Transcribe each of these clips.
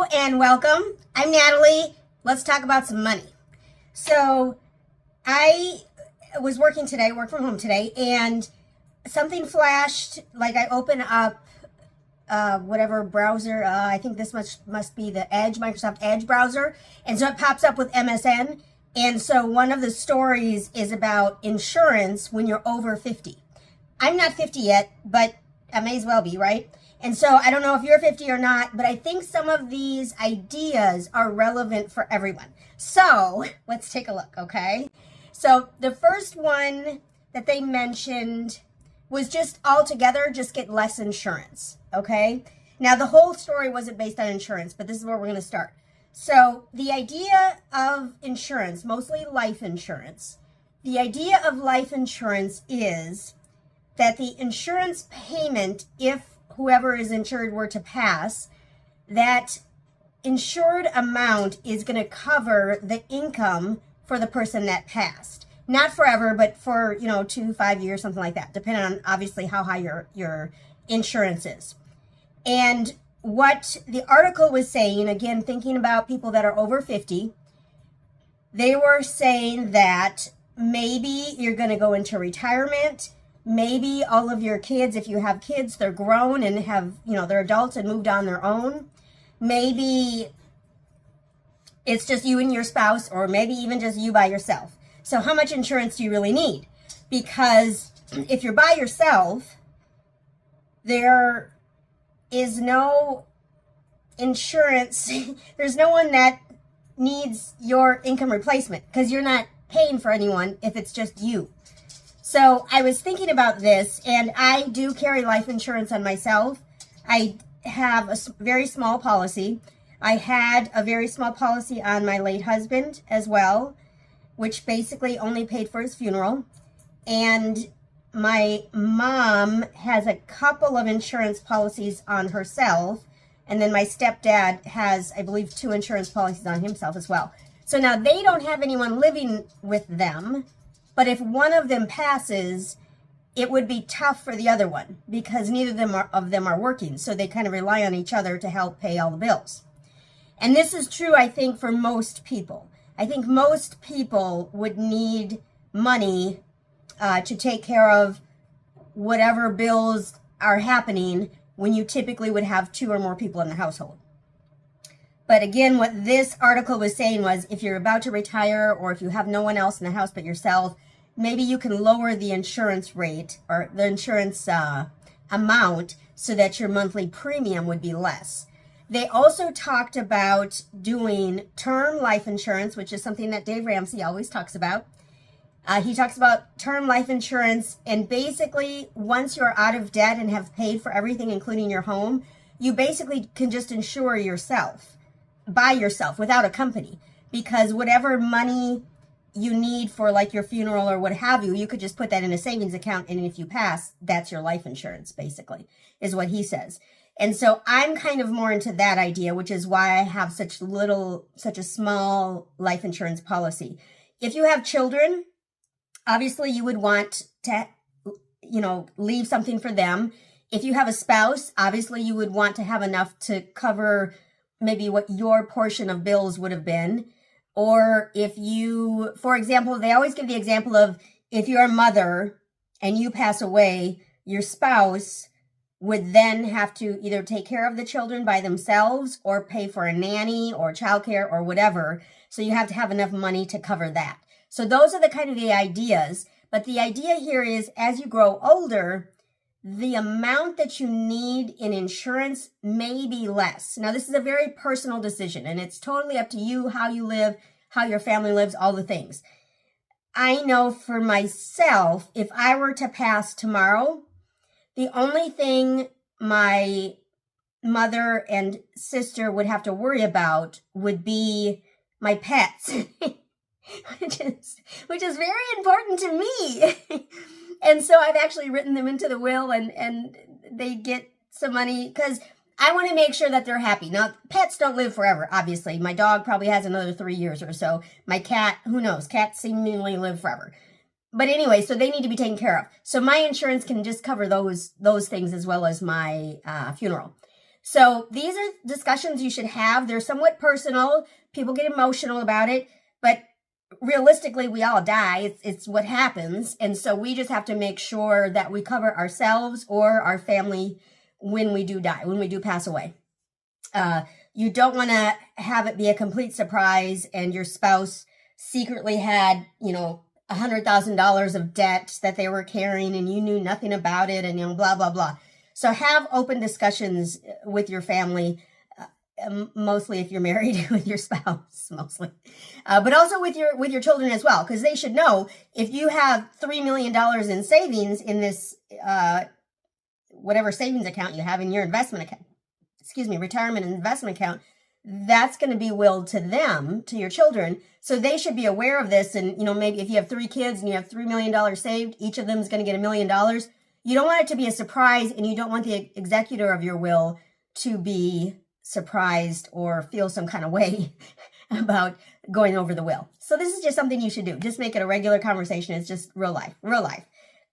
Hello and welcome. I'm Natalie. Let's talk about some money. So I was working today, work from home today, and something flashed, like I open up whatever browser, I think this must be the Edge, Microsoft Edge browser, and so it pops up with MSN, and so one of the stories is about insurance when you're over 50. I'm not 50 yet, but I may as well be, right? And so I don't know if you're 50 or not, but I think some of these ideas are relevant for everyone. So let's take a look, okay? So the first one that they mentioned was just altogether, just get less insurance, okay? Now the whole story wasn't based on insurance, but this is where we're gonna start. So the idea of insurance, mostly life insurance, the idea of life insurance is that the insurance payment, if whoever is insured were to pass, that insured amount is going to cover the income for the person that passed. Not forever, but for, 2-5 years, something like that, depending on obviously how high your insurance is. And what the article was saying, again, thinking about people that are over 50, they were saying that maybe you're going to go into retirement. Maybe all of your kids, if you have kids, they're grown and have, they're adults and moved on their own. Maybe it's just you and your spouse, or maybe even just you by yourself. So how much insurance do you really need? Because if you're by yourself, there is no insurance. There's no one that needs your income replacement because you're not paying for anyone if it's just you. So I was thinking about this, and I do carry life insurance on myself. I have a very small policy. I had a very small policy on my late husband as well, which basically only paid for his funeral. And my mom has a couple of insurance policies on herself. And then my stepdad has, I believe, 2 insurance policies on himself as well. So now they don't have anyone living with them. But if one of them passes, it would be tough for the other one because neither of them are working. So they kind of rely on each other to help pay all the bills. And this is true, I think, for most people. I think most people would need money to take care of whatever bills are happening when you typically would have 2 or more people in the household. But again, what this article was saying was if you're about to retire or if you have no one else in the house but yourself, maybe you can lower the insurance rate or the insurance amount so that your monthly premium would be less. They also talked about doing term life insurance, which is something that Dave Ramsey always talks about. He talks about term life insurance, and basically once you're out of debt and have paid for everything, including your home, you basically can just insure yourself. By yourself without a company, because whatever money you need for like your funeral or what have you, you could just put that in a savings account, and if you pass, that's your life insurance, basically, is what he says. And so I'm kind of more into that idea, which is why I have such a small life insurance policy. If you have children, obviously you would want to, leave something for them. If you have a spouse, obviously you would want to have enough to cover maybe what your portion of bills would have been. Or if you, for example, they always give the example of if you're a mother and you pass away, your spouse would then have to either take care of the children by themselves or pay for a nanny or childcare or whatever. So you have to have enough money to cover that. So those are the kind of the ideas. But the idea here is as you grow older, the amount that you need in insurance may be less. Now, this is a very personal decision, and it's totally up to you, how you live, how your family lives, all the things. I know for myself, if I were to pass tomorrow, the only thing my mother and sister would have to worry about would be my pets, which is very important to me. And so I've actually written them into the will, and they get some money because I want to make sure that they're happy. Now, pets don't live forever, obviously. My dog probably has another 3 years or so. My cat, who knows? Cats seemingly live forever. But anyway, so they need to be taken care of. So my insurance can just cover those things as well as my funeral. So these are discussions you should have. They're somewhat personal. People get emotional about it, but realistically, we all die. It's what happens. And so we just have to make sure that we cover ourselves or our family when we do die, when we do pass away. You don't want to have it be a complete surprise and your spouse secretly had, $100,000 of debt that they were carrying and you knew nothing about it and, blah, blah, blah. So have open discussions with your family, mostly if you're married with your spouse, mostly, but also with your children as well, because they should know if you have $3 million in savings in this, whatever savings account you have in your investment account, retirement and investment account, that's going to be willed to them, to your children. So they should be aware of this. And, maybe if you have 3 kids and you have $3 million saved, each of them is going to get $1 million. You don't want it to be a surprise, and you don't want the executor of your will to be surprised or feel some kind of way about going over the will. So this is just something you should do. Just make it a regular conversation. It's just real life.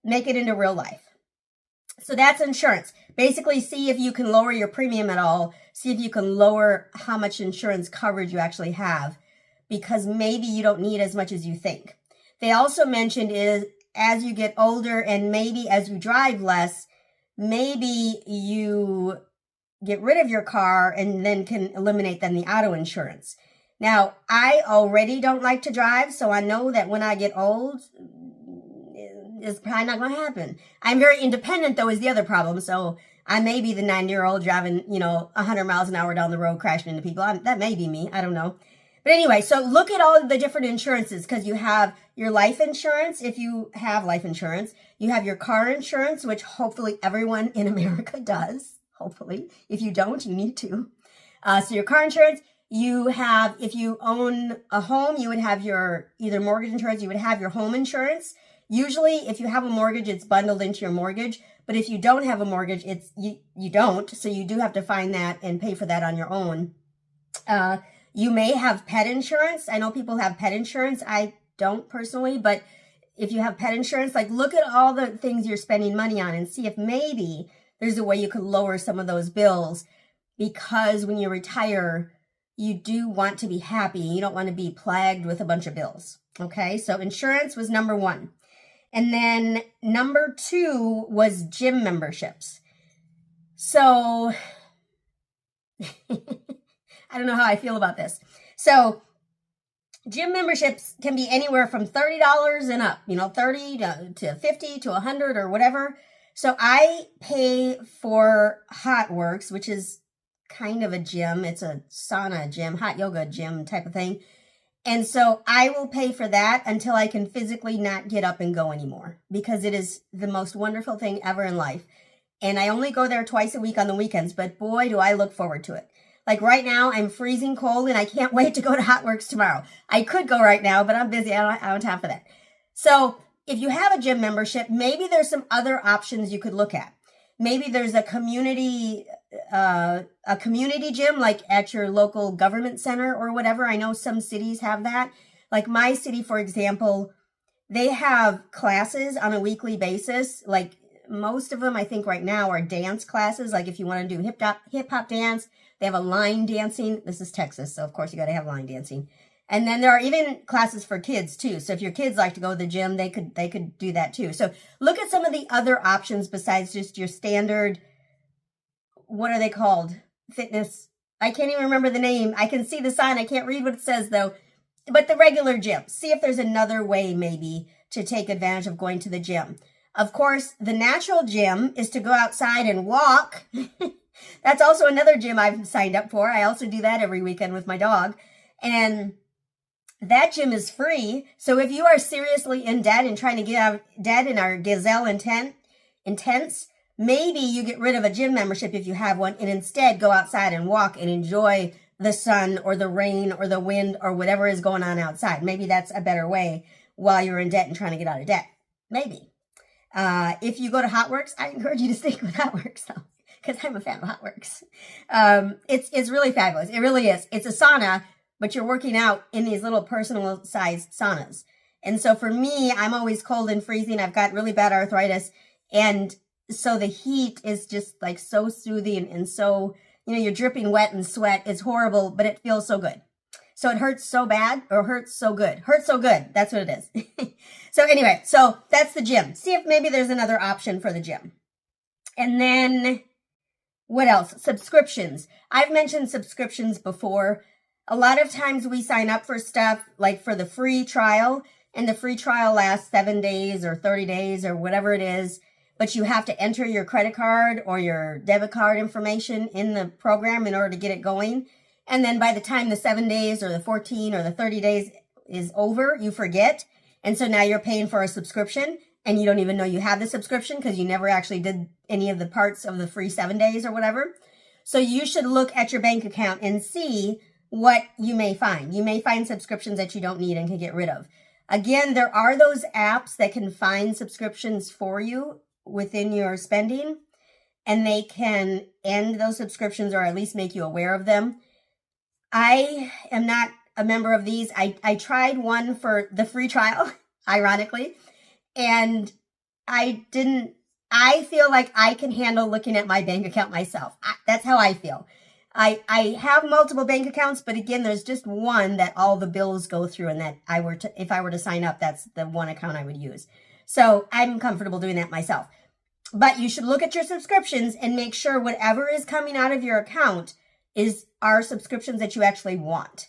Make it into real life. So that's insurance. Basically, see if you can lower your premium at all. See if you can lower how much insurance coverage you actually have, because maybe you don't need as much as you think. They also mentioned is as you get older and maybe as you drive less, maybe you get rid of your car and then can eliminate then the auto insurance. Now, I already don't like to drive, so I know that when I get old, it's probably not going to happen. I'm very independent, though, is the other problem. So I may be the 9-year-old driving, 100 miles an hour down the road, crashing into people. That may be me. I don't know. But anyway, so look at all of the different insurances, because you have your life insurance, if you have life insurance. You have your car insurance, which hopefully everyone in America does. Hopefully. If you don't, you need to. So your car insurance, you have, if you own a home, you would have your either mortgage insurance, you would have your home insurance. Usually, if you have a mortgage, it's bundled into your mortgage. But if you don't have a mortgage, it's you don't. So you do have to find that and pay for that on your own. You may have pet insurance. I know people have pet insurance. I don't personally, but if you have pet insurance, look at all the things you're spending money on and see if maybe there's a way you could lower some of those bills, because when you retire, you do want to be happy. You don't want to be plagued with a bunch of bills. Okay, so insurance was number 1. And then number 2 was gym memberships. So I don't know how I feel about this. So gym memberships can be anywhere from $30 and up, 30 to 50 to 100 or whatever. So I pay for HOTWORKS, which is kind of a gym. It's a sauna gym, hot yoga gym type of thing. And so I will pay for that until I can physically not get up and go anymore, because it is the most wonderful thing ever in life. And I only go there twice a week on the weekends, but boy, do I look forward to it. Like right now, I'm freezing cold and I can't wait to go to HOTWORKS tomorrow. I could go right now, but I'm busy. I don't have time for that. So if you have a gym membership, maybe there's some other options you could look at. Maybe there's a community gym, like at your local government center or whatever. I know some cities have that. Like my city, for example, they have classes on a weekly basis. Like most of them, I think right now are dance classes. Like if you want to do hip hop dance, they have a line dancing. This is Texas, so of course you got to have line dancing. And then there are even classes for kids too. So if your kids like to go to the gym, they could do that too. So look at some of the other options besides just your standard, what are they called? Fitness. I can't even remember the name. I can see the sign. I can't read what it says though. But the regular gym. See if there's another way maybe to take advantage of going to the gym. Of course, the natural gym is to go outside and walk. That's also another gym I've signed up for. I also do that every weekend with my dog. And that gym is free. So if you are seriously in debt and trying to get out of debt and are gazelle intense, maybe you get rid of a gym membership if you have one and instead go outside and walk and enjoy the sun or the rain or the wind or whatever is going on outside. Maybe that's a better way while you're in debt and trying to get out of debt. Maybe. If you go to HOTWORKS, I encourage you to stick with HOTWORKS though, because I'm a fan of HOTWORKS. It's really fabulous. It really is. It's a sauna, but you're working out in these little personal sized saunas. And so for me, I'm always cold and freezing. I've got really bad arthritis. And so the heat is just like so soothing and so, you're dripping wet and sweat. It's horrible, but it feels so good. So it hurts so bad or hurts so good. Hurts so good. That's what it is. So anyway, so that's the gym. See if maybe there's another option for the gym. And then what else? Subscriptions. I've mentioned subscriptions before. A lot of times we sign up for stuff like for the free trial, and the free trial lasts 7 days or 30 days or whatever it is, but you have to enter your credit card or your debit card information in the program in order to get it going. And then by the time the 7 days or the 14 or the 30 days is over, you forget. And so now you're paying for a subscription and you don't even know you have the subscription because you never actually did any of the parts of the free 7 days or whatever. So you should look at your bank account and see what you may find. You may find subscriptions that you don't need and can get rid of. Again, there are those apps that can find subscriptions for you within your spending, and they can end those subscriptions or at least make you aware of them. I am not a member of these. I tried one for the free trial, ironically, and I feel like I can handle looking at my bank account myself. That's how I feel. I have multiple bank accounts, but again, there's just one that all the bills go through, and that if I were to sign up, that's the one account I would use. So I'm comfortable doing that myself. But you should look at your subscriptions and make sure whatever is coming out of your account are subscriptions that you actually want.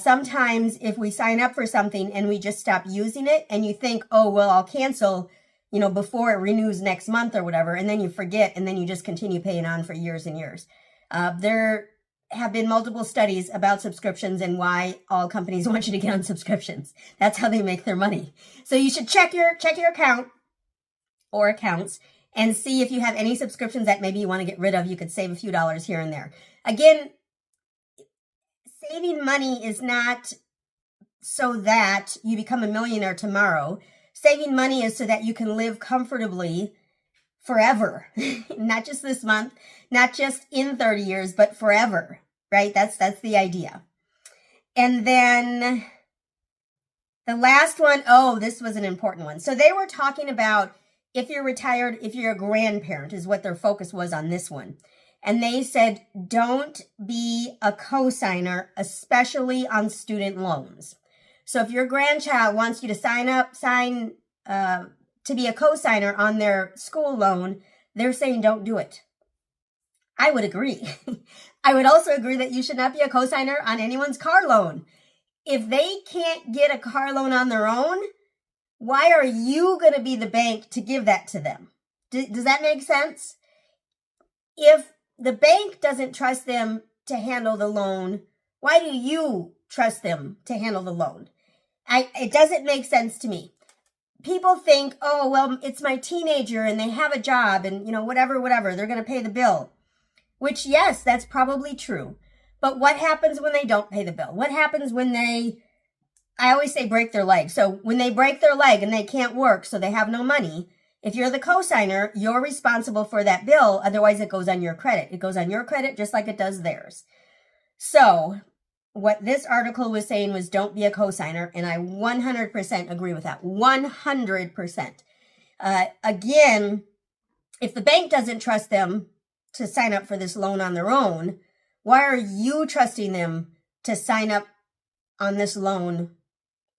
Sometimes if we sign up for something and we just stop using it and you think, oh, well, I'll cancel, before it renews next month or whatever, and then you forget and then you just continue paying on for years and years. There have been multiple studies about subscriptions and why all companies want you to get on subscriptions. That's how they make their money. So you should check your account or accounts and see if you have any subscriptions that maybe you want to get rid of. You could save a few dollars here and there. Again, saving money is not so that you become a millionaire tomorrow. Saving money is so that you can live comfortably forever, not just this month, not just in 30 years, but forever, right? That's the idea. And then the last one, this was an important one. So they were talking about if you're retired, if you're a grandparent is what their focus was on this one. And they said, don't be a cosigner, especially on student loans. So if your grandchild wants you to sign to be a cosigner on their school loan, they're saying don't do it. I would agree. I would also agree that you should not be a cosigner on anyone's car loan. If they can't get a car loan on their own, why are you going to be the bank to give that to them? Does that make sense? If the bank doesn't trust them to handle the loan, why do you trust them to handle the loan? It doesn't make sense to me. People think, oh, well, it's my teenager and they have a job and, whatever, they're going to pay the bill. Which, yes, that's probably true. But what happens when they don't pay the bill? What happens when I always say break their leg. So when they break their leg and they can't work, so they have no money, if you're the cosigner, you're responsible for that bill. Otherwise, it goes on your credit. It goes on your credit just like it does theirs. So what this article was saying was don't be a cosigner, and I 100% agree with that. 100%. Again, if the bank doesn't trust them to sign up for this loan on their own, why are you trusting them to sign up on this loan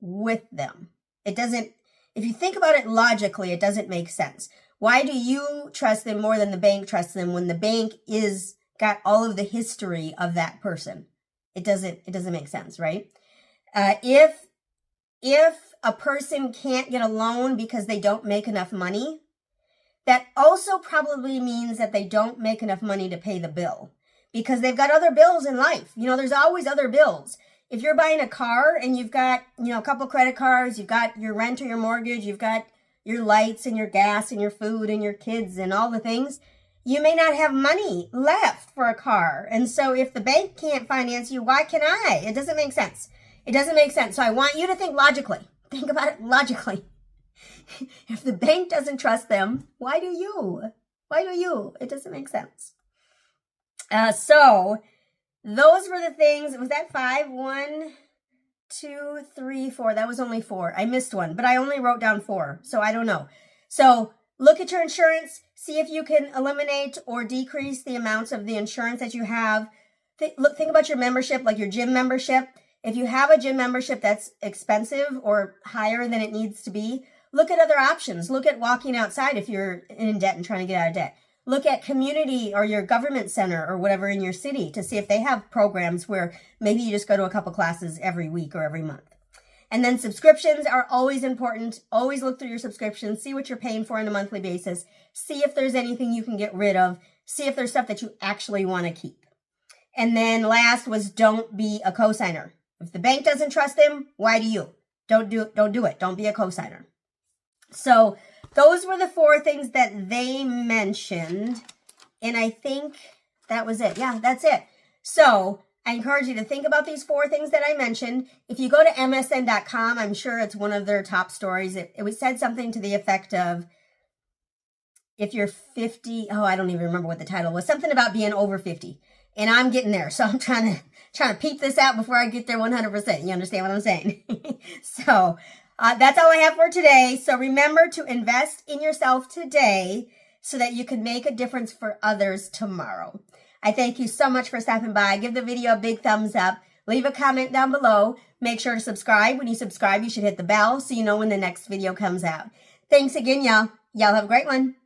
with them? It doesn't, if you think about it logically, it doesn't make sense. Why do you trust them more than the bank trusts them when the bank got all of the history of that person? It doesn't make sense, right? If a person can't get a loan because they don't make enough money, that also probably means that they don't make enough money to pay the bill because they've got other bills in life. There's always other bills. If you're buying a car and you've got, a couple credit cards, you've got your rent or your mortgage, you've got your lights and your gas and your food and your kids and all the things, you may not have money left for a car. And so if the bank can't finance you, why can I? It doesn't make sense. It doesn't make sense. So I want you to think logically. Think about it logically. If the bank doesn't trust them, why do you? Why do you? It doesn't make sense. So those were the things. Was that 5? 1, 2, 3, 4. That was only 4. I missed one, but I only wrote down 4. So I don't know. So Look at your insurance, see if you can eliminate or decrease the amounts of the insurance that you have. Think about your membership, like your gym membership. If you have a gym membership that's expensive or higher than it needs to be, look at other options. Look at walking outside if you're in debt and trying to get out of debt. Look at community or your government center or whatever in your city to see if they have programs where maybe you just go to a couple classes every week or every month. And then subscriptions are always important. Always look through your subscriptions, see what you're paying for on a monthly basis, see if there's anything you can get rid of, see if there's stuff that you actually want to keep. And then last was don't be a cosigner. If the bank doesn't trust them, why do you? Don't do it. Don't be a cosigner. So those were the 4 things that they mentioned. And I think that was it. Yeah, that's it. So I encourage you to think about these 4 things that I mentioned. If you go to MSN.com, I'm sure it's one of their top stories. It said something to the effect of, if you're 50, I don't even remember what the title was, something about being over 50. And I'm getting there. So I'm trying to peep this out before I get there 100%. You understand what I'm saying? So that's all I have for today. So remember to invest in yourself today so that you can make a difference for others tomorrow. I thank you so much for stopping by. Give the video a big thumbs up. Leave a comment down below. Make sure to subscribe. When you subscribe, you should hit the bell so you know when the next video comes out. Thanks again, y'all. Y'all have a great one.